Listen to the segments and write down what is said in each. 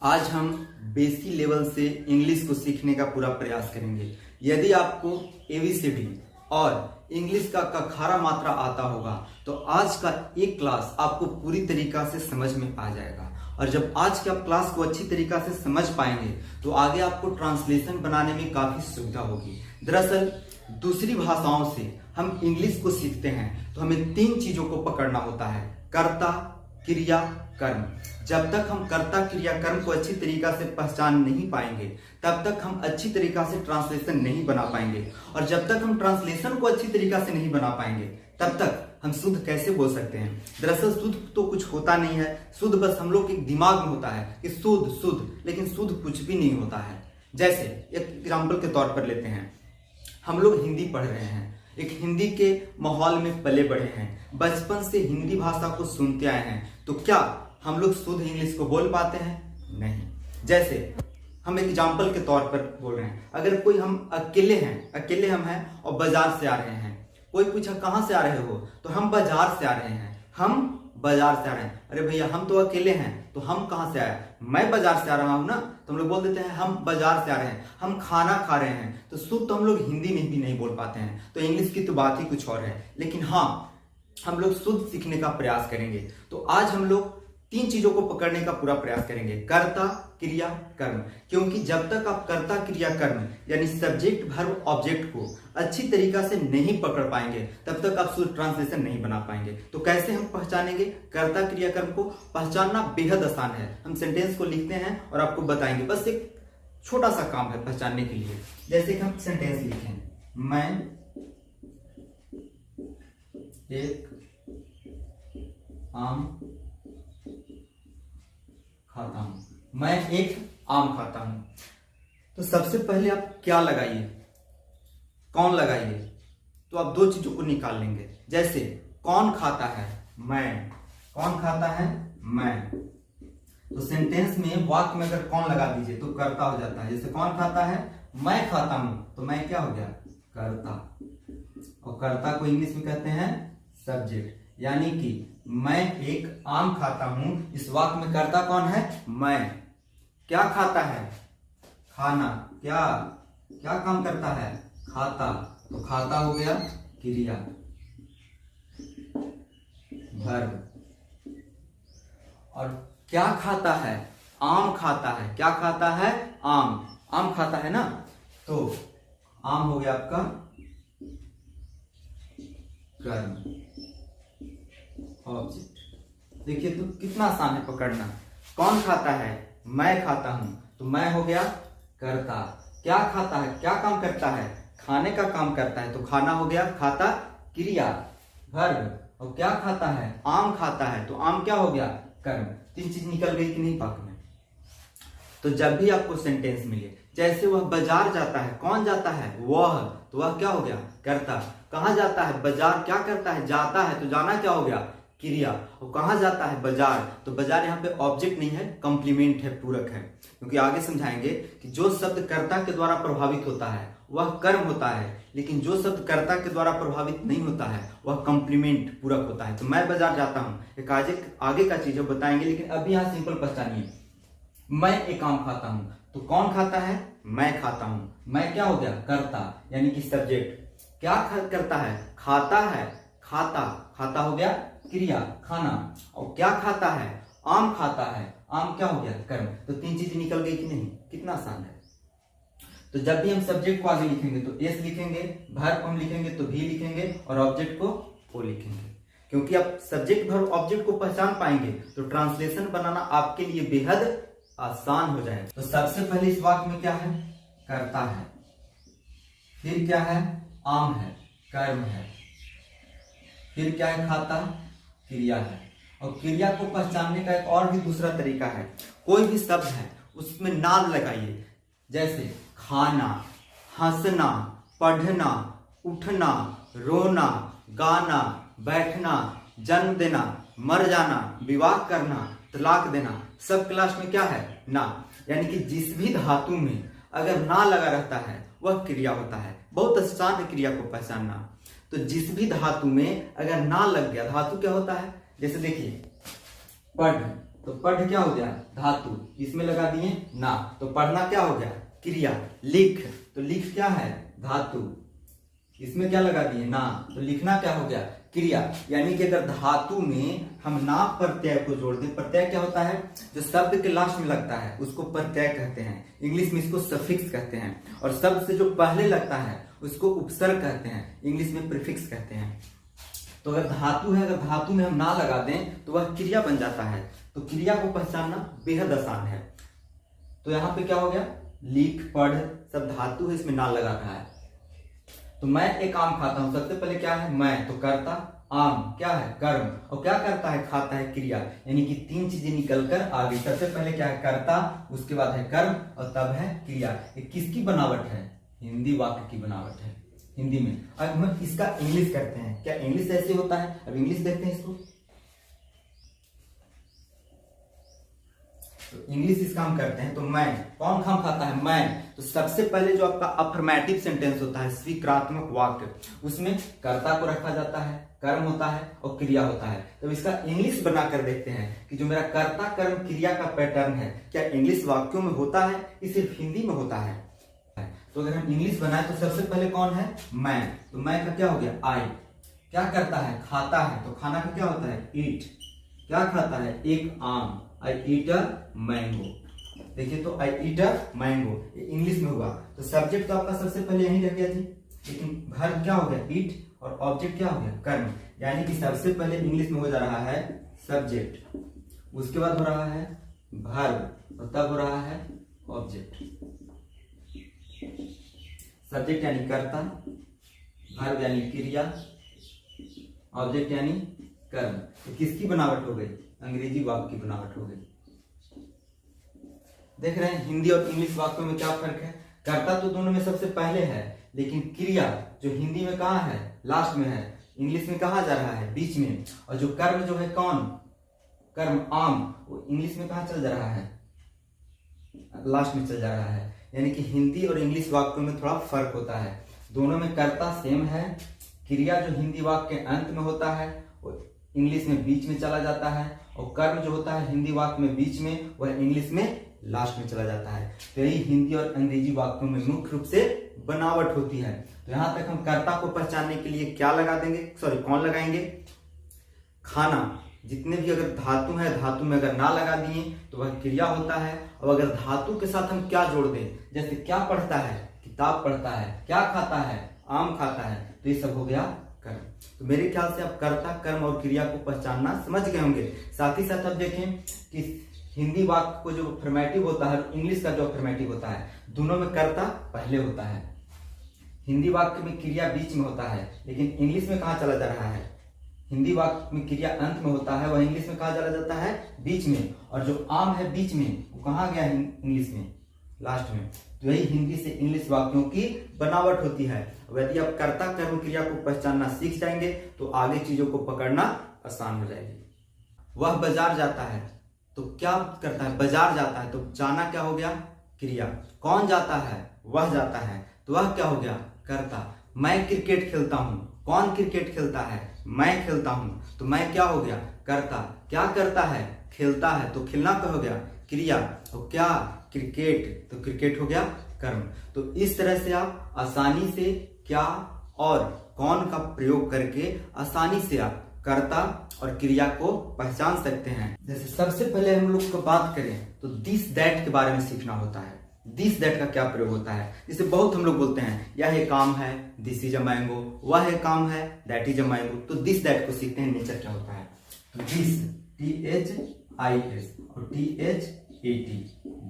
आज हम basic level से इंग्लिश को सीखने का पूरा प्रयास करेंगे। यदि आपको एबीसीडी और इंग्लिश का कखारा मात्रा आता होगा तो आज का एक क्लास आपको पूरी तरीका से समझ में आ जाएगा। और जब आज के आप क्लास को अच्छी तरीका से समझ पाएंगे तो आगे आपको ट्रांसलेशन बनाने में काफी सुविधा होगी। दरअसल दूसरी भाषाओं से हम इंग्लिश को सीखते हैं तो हमें 3 चीजों को पकड़ना होता है: कर्ता, क्रिया, कर्म। जब तक हम कर्ता, क्रिया, कर्म को अच्छी तरीका से पहचान नहीं पाएंगे तब तक हम अच्छी तरीका से ट्रांसलेशन नहीं बना पाएंगे, और जब तक हम ट्रांसलेशन को अच्छी तरीका से नहीं बना पाएंगे तब तक हम शुद्ध कैसे बोल सकते हैं। दरअसल शुद्ध तो कुछ होता नहीं है, शुद्ध बस हम लोग के दिमाग में होता है कि शुद्ध शुद्ध, लेकिन शुद्ध कुछ भी नहीं होता है। जैसे एक एग्जाम्पल के तौर पर लेते हैं, हम लोग हिंदी पढ़ रहे हैं, एक हिंदी के माहौल में पले बढ़े हैं, बचपन से हिंदी भाषा को सुनते आए हैं, तो क्या हम लोग शुद्ध इंग्लिश को बोल पाते हैं? नहीं। जैसे हम एग्जाम्पल के तौर पर बोल रहे हैं, अगर कोई हम अकेले हम हैं और बाजार से आ रहे हैं, कोई पूछा कहाँ से आ रहे हो तो हम बाजार से आ रहे हैं, हम बाजार से आ रहे हैं। अरे भैया हम तो अकेले हैं तो हम कहाँ से आए? मैं बाजार से आ रहा हूं ना, तो हम लोग बोल देते हैं हम बाजार से आ रहे हैं। हम खाना खा रहे हैं तो शुद्ध तो हम लोग हिंदी में भी नहीं बोल पाते हैं, तो इंग्लिश की तो बात ही कुछ और है। लेकिन हाँ, हम लोग शुद्ध सीखने का प्रयास करेंगे। तो आज हम लोग 3 चीजों को पकड़ने का पूरा प्रयास करेंगे: कर्ता, क्रिया, कर्म। क्योंकि जब तक आप कर्ता, क्रिया, कर्म यानी सब्जेक्ट, वर्ब, ऑब्जेक्ट को अच्छी तरीका से नहीं पकड़ पाएंगे तब तक आप शुद्ध ट्रांसलेशन नहीं बना पाएंगे। तो कैसे हम पहचानेंगे कर्ता, क्रिया, कर्म को? पहचानना बेहद आसान है। हम सेंटेंस को लिखते हैं और आपको बताएंगे, बस एक छोटा सा काम है पहचानने के लिए। जैसे कि हम सेंटेंस लिखें, मैं एक आम खाता हूं। मैं एक आम खाता हूं। तो सबसे पहले आप क्या लगाइए? कौन लगाइए? तो आप 2 चीजों को निकाल लेंगे। जैसे कौन खाता है? मैं। कौन खाता है? मैं। तो सेंटेंस में, वाक्य में अगर कौन लगा दीजिए तो कर्ता हो जाता है। जैसे कौन खाता है? मैं खाता हूं, तो मैं क्या हो गया? कर्ता। और कर्ता को इंग्लिश में कहते हैं सब्जेक्ट। यानी कि मैं एक आम खाता हूं, इस वाक्य में कर्ता कौन है? मैं। क्या खाता है? खाना। क्या क्या काम करता है? खाता। तो खाता हो गया क्रिया, वर्ब। और क्या खाता है? आम खाता है। क्या खाता है? आम। आम खाता है ना, तो आम हो गया आपका कर्म, ऑब्जेक्ट। देखिए तो कितना आसान है पकड़ना। कौन खाता है? मैं खाता हूं, तो मैं हो गया कर्ता। क्या खाता है? क्या काम करता है? खाने का काम करता है, तो खाना हो गया खाता, क्रिया, वर्ब। और क्या खाता है? आम खाता है, तो आम क्या हो गया? कर्म। 3 चीज निकल गई कि नहीं पाक में? तो जब भी आपको सेंटेंस मिले, जैसे वह बाजार जाता है, कौन जाता है? वह। तो वह क्या हो गया? कर्ता। कहाँ जाता है? बाजार। क्या करता है? जाता है, तो जाना क्या हो गया? क्रिया। और कहाँ जाता है? बाजार। तो बाजार यहाँ पे ऑब्जेक्ट नहीं है, कॉम्प्लीमेंट है, पूरक है। क्योंकि आगे समझाएंगे कि जो शब्द कर्ता के द्वारा प्रभावित होता है वह कर्म होता है, लेकिन जो शब्द कर्ता के द्वारा प्रभावित नहीं होता है वह कॉम्प्लीमेंट, पूरक होता है। तो मैं बाजार जाता हूँ एक आगे का चीज बताएंगे, लेकिन अभी यहाँ सिंपल पहचानिए। मैं एक आम खाता हूं, तो कौन खाता है? मैं खाता हूं। मैं क्या हो गया? कर्ता, यानी कि सब्जेक्ट। क्या करता है? खाता है, खाता। खाता हो गया क्रिया, खाना। और क्या खाता है? आम खाता है। आम क्या हो गया? कर्म। तो 3 चीज निकल गई कि नहीं? कितना आसान है। तो जब भी हम सब्जेक्ट को आगे लिखेंगे तो एस लिखेंगे, वर्ब हम लिखेंगे तो भी लिखेंगे, और ऑब्जेक्ट को ओ लिखेंगे। क्योंकि आप सब्जेक्ट, वर्ब, ऑब्जेक्ट को पहचान पाएंगे तो ट्रांसलेशन बनाना आपके लिए बेहद आसान हो जाएगा। तो सबसे पहले इस वाक्य में क्या है? कर्ता है। फिर क्या है? आम है, कर्म है। फिर क्या है? खाता, क्रिया है। और क्रिया को पहचानने का एक और भी दूसरा तरीका है। कोई भी शब्द है उसमें ना लगाइए। जैसे खाना, हंसना, पढ़ना, उठना, रोना, गाना, बैठना, जन्म देना, मर जाना, विवाह करना, तलाक देना। सब क्लास में क्या है? ना। यानी कि जिस भी धातु में अगर ना लगा रहता है वह क्रिया होता है। बहुत आसान है क्रिया को पहचानना। तो जिस भी धातु में अगर ना लग गया, धातु क्या होता है? जैसे देखिए, पढ़, तो पढ़ क्या हो गया धातु, इसमें लगा दिए ना, तो पढ़ना क्या हो गया क्रिया। लिख, तो लिख क्या है धातु, इसमें क्या लगा दिए ना, तो लिखना क्या हो गया क्रिया। यानी कि अगर धातु में हम ना प्रत्यय को जोड़ दें, प्रत्यय क्या होता है जो शब्द के लास्ट में लगता है उसको प्रत्यय कहते हैं, इंग्लिश में इसको सफिक्स कहते हैं, और शब्द से जो पहले लगता है उसको उपसर्ग कहते हैं, इंग्लिश में प्रीफिक्स कहते हैं। तो अगर धातु है, अगर धातु में हम ना लगा दें तो वह क्रिया बन जाता है। तो क्रिया को पहचानना बेहद आसान है। तो यहाँ पे क्या हो गया, लिख पढ़ सब धातु है, इसमें ना लगा रहा है। तो मैं एक आम खाता हूं, सबसे पहले क्या है मैं, तो कर्ता, आम क्या है कर्म, और क्या करता है खाता है क्रिया, यानी कि तीन चीजें निकलकर आ गई। सबसे पहले क्या है कर्ता, उसके बाद है कर्म और तब है क्रिया। ये किसकी बनावट है, हिंदी वाक्य की बनावट है हिंदी में। अब हम इसका इंग्लिश करते हैं, क्या इंग्लिश ऐसे होता है, अब इंग्लिश देखते हैं इसको। तो इंग्लिश इसका हम करते हैं। तो मैं, कौन खाम खाता है मैं, तो सबसे पहले जो आपका अफर्मेटिव सेंटेंस होता है स्वीकारात्मक वाक्य, उसमें कर्ता को रखा जाता है, कर्म होता है और क्रिया होता है। तो इसका इंग्लिश बनाकर देखते हैं कि जो मेरा कर्ता कर्म क्रिया का पैटर्न है क्या इंग्लिश वाक्यों में होता है कि सिर्फ हिंदी में होता है। तो अगर हम इंग्लिश बनाए तो सबसे पहले कौन है मैं, तो मैं का क्या हो गया आई, क्या करता है खाता है, तो खाना का क्या होता है ईट, क्या खाता है एक आम, आई ईट अ मैंगो। देखिए तो आई ईट अ मैंगो ये इंग्लिश में हुआ। तो सब्जेक्ट तो आपका सबसे पहले यही रख गया जी, लेकिन वर्ब क्या हो गया ईट और ऑब्जेक्ट क्या हो गया कर्म। यानी कि सबसे पहले इंग्लिश में हो जा रहा है सब्जेक्ट, उसके बाद हो रहा है वर्ब और तब हो रहा है ऑब्जेक्ट। सब्जेक्ट यानी कर्ता, वर्ब यानी क्रिया, ऑब्जेक्ट यानी कर्म। तो किसकी बनावट हो गई, अंग्रेजी वाक्य की बनावट हो गई। देख रहे हैं हिंदी और इंग्लिश वाक्यों में क्या फर्क है। कर्ता तो दोनों में सबसे पहले है, लेकिन क्रिया जो हिंदी में कहाँ है लास्ट में है, इंग्लिश में कहा जा रहा है बीच में। और जो कर्म जो है कौन कर्म आम, वो इंग्लिश में कहाँ चल जा रहा है लास्ट में चल जा रहा है। यानी कि हिंदी और इंग्लिश वाक्यों में थोड़ा फर्क होता है। दोनों में कर्ता सेम है, क्रिया जो हिंदी वाक्य के अंत में होता है वो इंग्लिश में बीच में चला जाता है, और कर्म जो होता है हिंदी वाक्य में बीच में वह इंग्लिश में लास्ट में चला जाता है। तो यही हिंदी और अंग्रेजी वाक्यों में मुख्य रूप से बनावट होती है। तो यहां तक हम कर्ता को पहचानने के लिए क्या लगा देंगे, सॉरी कौन लगाएंगे खाना। जितने भी अगर धातु है, धातु में अगर ना लगा दिए तो वह क्रिया होता है। और अगर धातु के साथ हम क्या जोड़ दें, जैसे क्या पढ़ता है किताब पढ़ता है, क्या खाता है आम खाता है, तो ये सब हो गया कर्म। तो मेरे ख्याल से आप कर्ता कर्म और क्रिया को पहचानना समझ गए होंगे। साथ ही साथ आप देखें कि हिंदी वाक्य को जो अफर्मेटिव होता है, इंग्लिश का जो अफर्मेटिव होता है, दोनों में कर्ता पहले होता है। हिंदी वाक्य में क्रिया बीच में होता है, लेकिन इंग्लिश में कहाँ चला जा रहा है, हिंदी वाक्य में क्रिया अंत में होता है, वह इंग्लिश में कहा चला जाता है बीच में। और जो आम है बीच में वो कहाँ गया इंग्लिश में लास्ट में। तो यही हिंदी से इंग्लिश वाक्यों की बनावट होती है। यदि आप कर्ता कर्म क्रिया को पहचानना सीख जाएंगे तो आगे चीजों को पकड़ना आसान हो जाएगी। वह बाजार जाता है, तो क्या करता है बाजार जाता है, तो जाना क्या हो गया क्रिया। कौन जाता है वह जाता है, तो वह क्या हो गया कर्ता। मैं क्रिकेट खेलता हूँ, कौन क्रिकेट खेलता है मैं खेलता हूं, तो मैं क्या हो गया कर्ता। क्या करता है खेलता है, तो खेलना क्या हो गया क्रिया। और क्या क्रिकेट, तो क्रिकेट हो गया कर्म। तो इस तरह से आप आसानी से क्या और कौन का प्रयोग करके आसानी से आप कर्ता और क्रिया को पहचान सकते हैं। जैसे सबसे पहले हम लोग को बात करें तो दिस दैट के बारे में सीखना होता है। दिस दैट का क्या प्रयोग होता है, जिसे बहुत हम लोग बोलते हैं यह एक काम है दिस इज अ मैंगो, वह एक काम है दैट इज अ मैंगो। तो दिस दैट को सीखते हैं नेचर क्या होता है। तो दिस THIS और THAT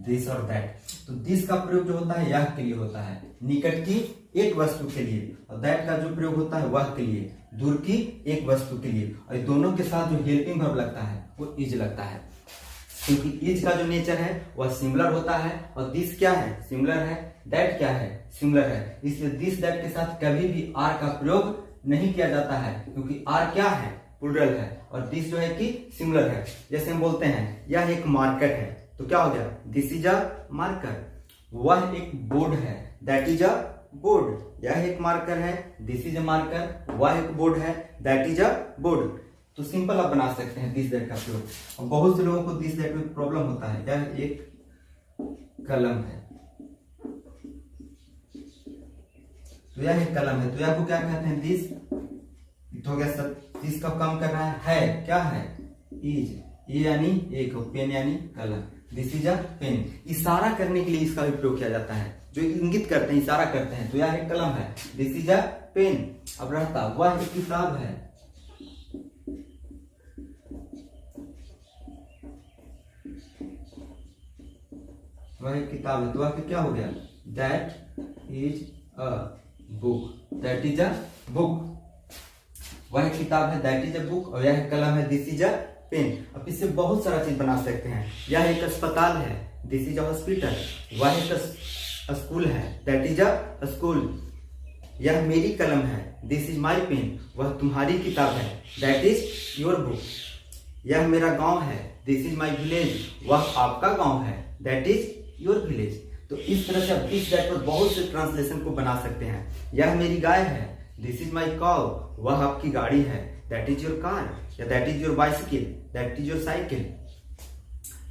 दिस और दैट। तो दिस का प्रयोग जो होता है यह के लिए होता है, निकट की एक वस्तु के लिए, और दैट का जो प्रयोग होता है वह के लिए, दूर की एक वस्तु के लिए। और दोनों के साथ जो हेल्पिंग वर्ब लगता है वो इज लगता है, क्योंकि इज का जो नेचर है वह सिमिलर होता है और दिस क्या है सिमिलर है, दैट क्या है सिमिलर है। इसलिए दिस दैट के साथ कभी भी आर का प्रयोग नहीं किया जाता है, क्योंकि आर क्या है प्लूरल है और दिस जो है कि सिमिलर है। जैसे हम बोलते हैं यह एक मार्कर है, तो क्या हो गया दिस इज अ मार्कर। वह एक बोर्ड है, दैट इज अ बोर्ड। यह एक मार्कर है, दिस इज अ मार्कर। वह एक बोर्ड है, दैट इज अ बोर्ड। तो सिंपल आप बना सकते हैं दिस दैट का प्रयोग। और बहुत से लोगों को दिस दैट में प्रॉब्लम होता है। यह एक कलम है, तो यह एक कलम है, तो यह को क्या कहते हैं? दिस। तो हो गया सब। दिस कब काम कर रहा है? क्या है? इज। ये यानी एक, पेन यानी कलम। This is a pen. इशारा करने के लिए इसका भी प्रयोग किया जाता है, जो इंगित करते हैं, इशारा करते हैं। तो यह एक कलम है, दिस इज अ पेन। अब रहता वह एक किताब है, वह एक किताब है, तो वह क्या हो गया? That is a book. That is a book. वह एक किताब है, दैट इज अ बुक। और यह कलम है, दिस इज अ पेन। अब इससे बहुत सारा चीज बना सकते हैं। यह एक अस्पताल है, दिस इज अ हॉस्पिटल। वह एक स्कूल है, दैट इज अ स्कूल। यह मेरी कलम है, दिस इज माई पेन। वह तुम्हारी किताब है, दैट इज योर बुक। यह मेरा गांव है, दिस इज माई विलेज। वह आपका गांव है, दैट इज योर विलेज। तो इस तरह से आप दिस दैट पर बहुत से ट्रांसलेशन को बना सकते हैं। यह मेरी गाय है, दिस इज माई काउ। वह आपकी गाड़ी है, दैट इज योर कार, या that is your bicycle, that is your cycle.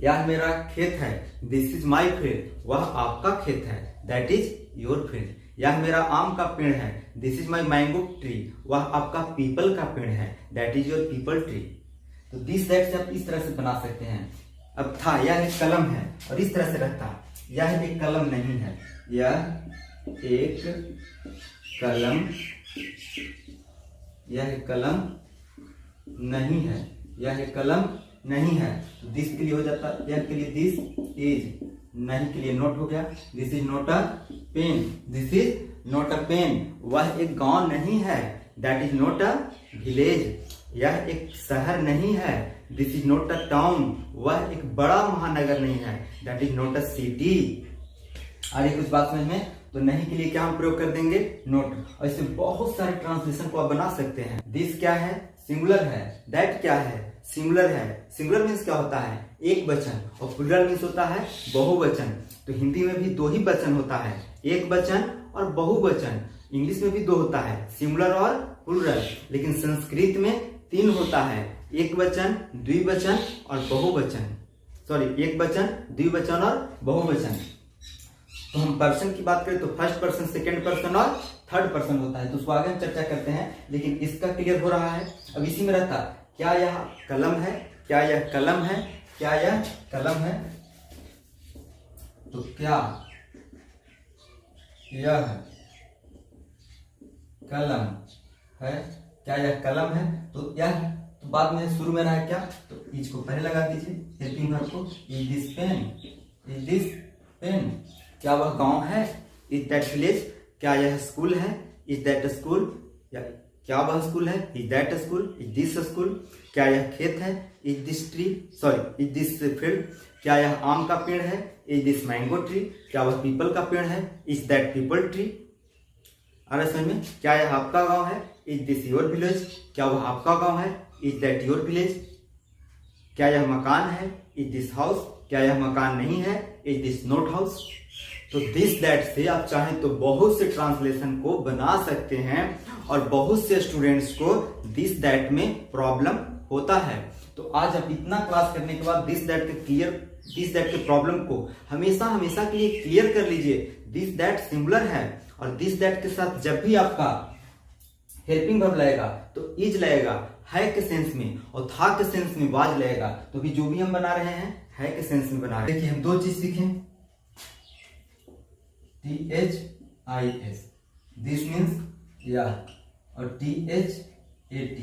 यह मेरा खेत है, दिस इज माई फील्ड। वह आपका खेत है, दैट इज योर फील्ड। यह मेरा आम का पेड़ है, this is my mango tree. वह आपका पीपल का पेड़ है, that is your people tree. तो दिस दैट से आप इस तरह से बना सकते हैं। अब था, यह एक कलम है, और इस तरह से रहता, यह एक कलम नहीं है, यह एक कलम, यह एक कलम नहीं है, यह एक कलम नहीं है। तो दिस के लिए हो जाता, यह के लिए दिस इज, नहीं के लिए नोट हो गया, this is not a pen, this is not a pen. वह एक गांव नहीं है, that is not a village. यह एक शहर नहीं है, this is not a town. वह एक बड़ा महानगर नहीं है, that is not a city. आगे कुछ बात समझ में? तो नहीं के लिए क्या हम प्रयोग कर देंगे? नोट। और इससे बहुत सारे ट्रांसलेशन को आप बना सकते हैं। दिस क्या है? सिंगुलर है। दैट क्या है? सिंगुलर है। सिंगुलर मीन्स क्या होता है? एक वचन। और प्लूरल मीन्स होता है बहुवचन। तो हिंदी में भी दो ही वचन होता है, एक वचन और बहुवचन। इंग्लिश में भी दो होता है, सिंगुलर और प्लूरल। लेकिन संस्कृत में तीन होता है, एक वचन, द्विवचन और बहुवचन। सॉरी, एक वचन, द्विवचन और बहुवचन। तो हम पर्सन की बात करें तो फर्स्ट पर्सन, सेकंड पर्सन और थर्ड पर्सन होता है। तो उसको आगे हम चर्चा करते हैं, लेकिन इसका क्लियर हो रहा है। अब इसी में रहता, क्या यह कलम है? क्या यह कलम है? क्या यह कलम है? तो क्या यह कलम है? क्या यह कलम है? तो यह, तो बाद में शुरू में रहा है क्या, तो इज को पहले लगा दीजिए, हेल्पिंग वर्ब को। Is this pen? Is this pen? क्या वह गांव है? Is that village? क्या यह स्कूल है? Is that school? या क्या वह स्कूल है? Is that school? Is this school? क्या यह खेत है? Is this tree, sorry is this field? क्या यह आम का पेड़ है? Is this mango tree? क्या वह पीपल का पेड़ है? Is that peepal tree? आ रहा समझ में? क्या यह आपका गांव है? Is this your village? क्या वह आपका गांव है? Is that your village? क्या यह मकान है? Is this house? क्या यह मकान नहीं है? Is this not house? तो दिस दैट से आप चाहें तो बहुत से ट्रांसलेशन को बना सकते हैं, और बहुत से स्टूडेंट्स को दिस दैट में प्रॉब्लम होता है। तो आज आप इतना क्लास करने के बाद दिस दैट के प्रॉब्लम को हमेशा हमेशा के लिए क्लियर कर लीजिए। दिस दैट सिंगुलर है, और दिस दैट के साथ जब भी आपका हेल्पिंग वर्ब लगेगा तो इज लगेगा है के सेंस में, और था के सेंस में वाज लगेगा। तो भी जो भी हम बना रहे हैं है के सेंस में बना रहे हैं। देखिए हम दो चीज सीखें, THIS, दिस मीन्स यह, और THAT,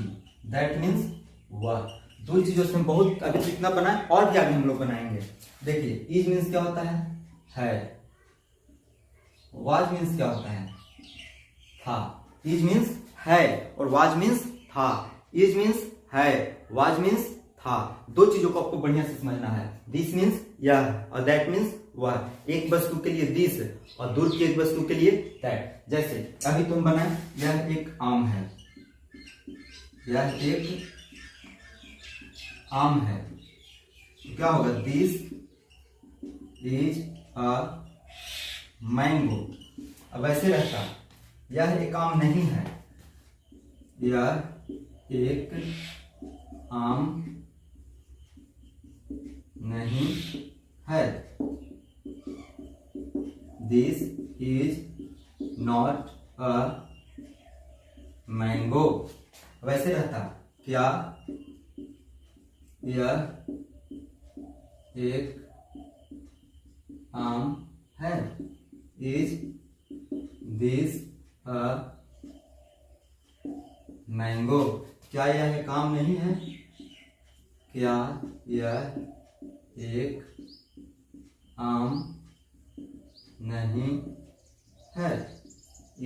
दैट मीन्स वह। दो चीजों से हम बहुत अभी जितना बनाए और भी आगे हम लोग बनाएंगे। देखिए इज मीन्स क्या होता है, वाज मीन्स क्या होता है, था। इज मीन्स है और वाज मीन्स था। इज मीन्स है, वाज मीन्स था। दो चीजों को आपको बढ़िया से समझना है। दिस मीन्स यह, और दैट मीन्स वह। एक वस्तु के लिए दिस और दूर की एक वस्तु के लिए दैट। जैसे अभी तुम बनाए, यह एक आम है, यह एक आम है, तो क्या होगा? This is a mango. अब ऐसे रहता, यह एक आम नहीं है, यह एक आम नहीं है। This is not a mango. वैसे रहता, क्या यह एक आम है। Is this a mango. क्या यह एक आम नहीं है? क्या यह एक आम नहीं है।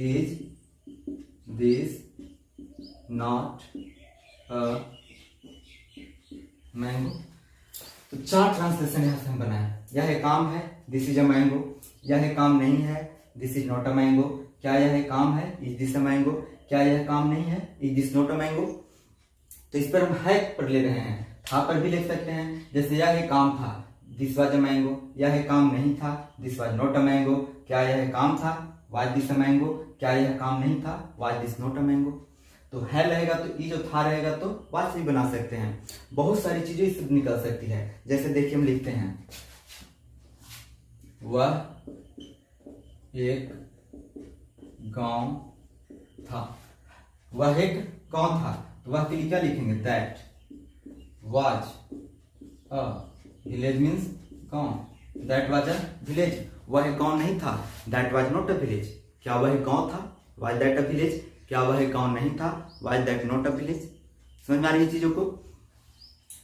Is this not a mango. तो 4 ट्रांसलेशन यहां से हम बनाए। यह एक आम है, दिस इज अ मैंगो। यह एक आम नहीं है, this is not a mango. क्या यह एक आम है, इज दिस अ मैंगो। क्या यह काम नहीं है, is this not a mango. तो इस पर हम है पर ले रहे हैं, था पर भी लिख सकते हैं। जैसे यह एक काम था, दिस वाज अ मैंगो। यह काम नहीं था, this was not a mango. क्या यह काम था, वाज दिस अ मैंगो। क्या यह काम नहीं था, was this not a mango. तो है रहेगा तो ई जो था रहेगा तो वाज भी बना सकते हैं। बहुत सारी चीजें इससे निकल सकती है। जैसे देखिए हम लिखते हैं, वह एक गांव था। वह एक गांव था, तो वह के लिए क्या लिखेंगे, that was a village means गांव। That was a village. वह एक गांव नहीं था, that was not a village. क्या वह एक गांव था, वाज दैट अ विलेज। क्या वह एक गांव नहीं था, was that not a village. समझ में आ रही है चीजों को।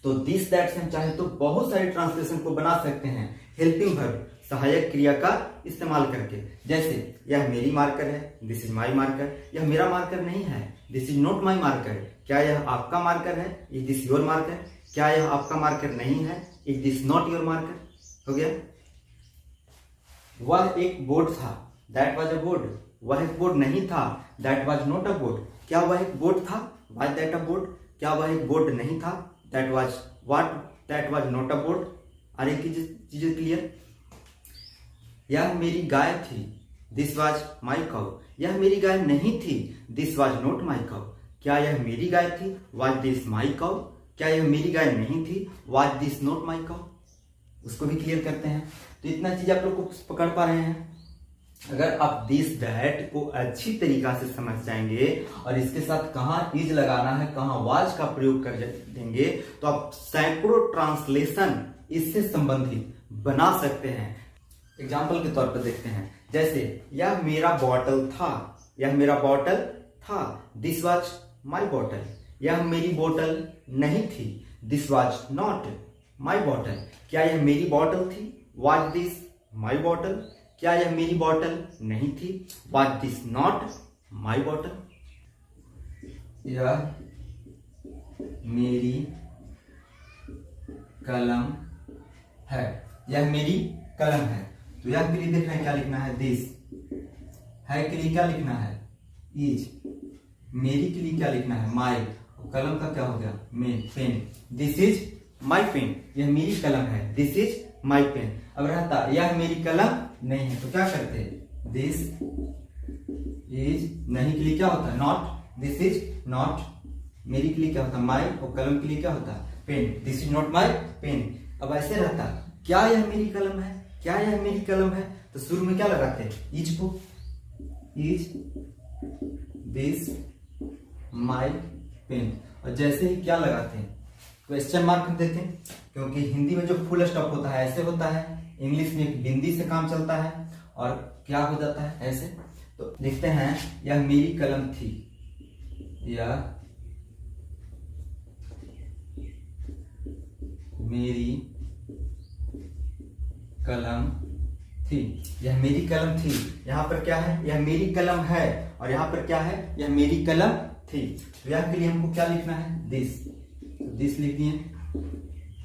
तो दिस दैट से हम चाहे तो बहुत सारे ट्रांसलेशन को बना सकते हैं हेल्पिंग वर्ब, सहायक क्रिया का इस्तेमाल करके। जैसे यह मेरी मार्कर है, दिस इज माई मार्कर। यह मेरा मार्कर नहीं है, this is not my marker. क्या यह आपका मार्कर है, इज दिस योर मार्कर। क्या यह आपका मार्कर नहीं है, is this not your marker. हो गया। वह एक बोर्ड था, दैट वाज अ बोर्ड। वह एक बोर्ड नहीं था, that was not a board. क्या वह एक बोर्ड था, वाज दैट अ बोर्ड। क्या वह एक बोर्ड नहीं था, that was not a board. आर एक चीजें क्लियर। यह मेरी गाय थी, दिस वाज माई काउ। यह मेरी गाय नहीं थी, this was not my cow. क्या यह मेरी गाय थी, वाज दिस माई काउ। क्या यह मेरी गाय नहीं थी, was this not my cow. उसको भी क्लियर करते हैं। तो इतना चीज आप लोग को पकड़ पा रहे हैं। अगर आप दिस दैट को अच्छी तरीका से समझ जाएंगे और इसके साथ कहाँ इज लगाना है, कहाँ वाज का प्रयोग कर देंगे, तो आप सैकड़ों ट्रांसलेशन इससे संबंधित बना सकते हैं। एग्जाम्पल के तौर पर देखते हैं। जैसे यह मेरा बॉटल था, यह मेरा बॉटल था, दिस वाज माई बॉटल। यह मेरी बोतल नहीं थी, this was not my bottle. क्या यह मेरी बॉटल थी, वाज दिस माई बॉटल। क्या यह मेरी बॉटल नहीं थी, was this not my bottle. यह मेरी कलम है, यह मेरी कलम है। तो यह के लिए देखना है क्या लिखना है, दिस। है के लिए क्या लिखना है, इज। मेरी के लिए क्या लिखना है, माई। कलम का क्या हो गया, pen. This is my pen. यह मेरी कलम है, दिस इज माई पेन। अब रहता यह मेरी कलम नहीं है, तो क्या करते हैं, दिस इज। नहीं के लिए क्या होता है, नॉट। This is not. मेरी के लिए क्या होता है, माई। और कलम के लिए क्या होता है, pen. This is not my pen. अब ऐसे रहता, क्या यह मेरी कलम है, क्या यह मेरी कलम है। तो शुरू में क्या लगाते हैं, इज को। Is this my pen. और जैसे ही क्या लगाते हैं, क्वेश्चन मार्क देते हैं, क्योंकि हिंदी में जो फुल स्टॉप होता है ऐसे होता है, इंग्लिश में एक बिंदी से काम चलता है और क्या हो जाता है ऐसे। तो लिखते हैं, यह मेरी कलम थी, यह मेरी कलम थी। यह मेरी कलम थी। यहाँ पर क्या है, यह मेरी कलम है, और यहाँ पर क्या है, यह मेरी कलम थी। तो यह के लिए हमको क्या लिखना है, दिस। तो दिस लिख दिए।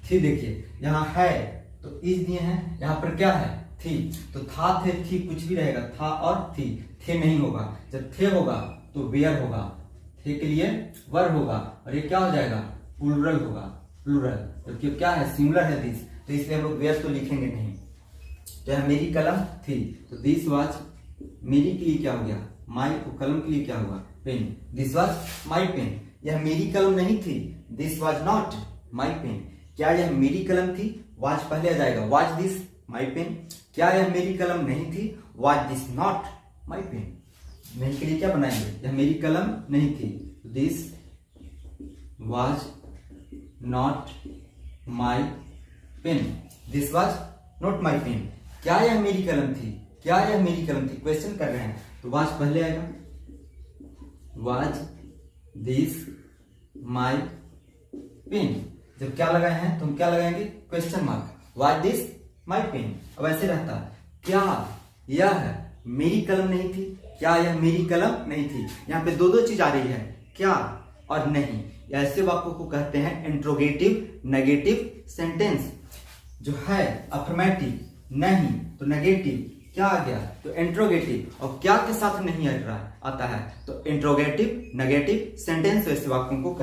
थी देखिए यहाँ है तो इज दिए हैं, यहाँ पर क्या है, थी। तो था थे थी कुछ भी रहेगा, था और थी। थे नहीं होगा, जब थे होगा तो वेयर होगा। थे के लिए वर होगा, और ये क्या हो जाएगा, प्लूरल होगा, प्लूरल। तो क्या है, सिंगुलर है दिस, तो इसलिए हम लोग वेयर तो लिखेंगे नहीं। तो यह मेरी कलम थी, तो दिस वाज मेरी के लिए क्या हो गया, माई। को कलम के लिए क्या हुआ, pen. This was my pen. यह मेरी कलम नहीं थी, this was not my pen. क्या यह मेरी कलम थी, वाज पहले आ जाएगा, वाज दिस माई पेन। क्या यह मेरी कलम नहीं थी, was this not my pen. नहीं के लिए क्या बनाएंगे, यह मेरी कलम नहीं थी, this was not my pen, this was not my pen. क्या यह मेरी कलम थी, क्या यह मेरी कलम थी, क्वेश्चन कर रहे हैं तो वाज पहले आएगा, वाज दिस माई पेन। जब क्या लगाए हैं तो हम क्या लगाएंगे, question mark, was this my pen. अब ऐसे रहता, क्या यह मेरी कलम नहीं थी, क्या यह मेरी कलम नहीं थी। यहाँ पे दो चीज आ रही है, क्या और नहीं। ऐसे वाक्यों को कहते हैं इंट्रोगेटिव नेगेटिव सेंटेंस। जो है अफर्मेटिव, नहीं तो नेगेटिव, क्या आ गया तो इंट्रोगेटिव, और क्या के साथ नहीं आता है तो इंट्रोगेटिव नेगेटिव सेंटेंस। ऐसे वाक्यों को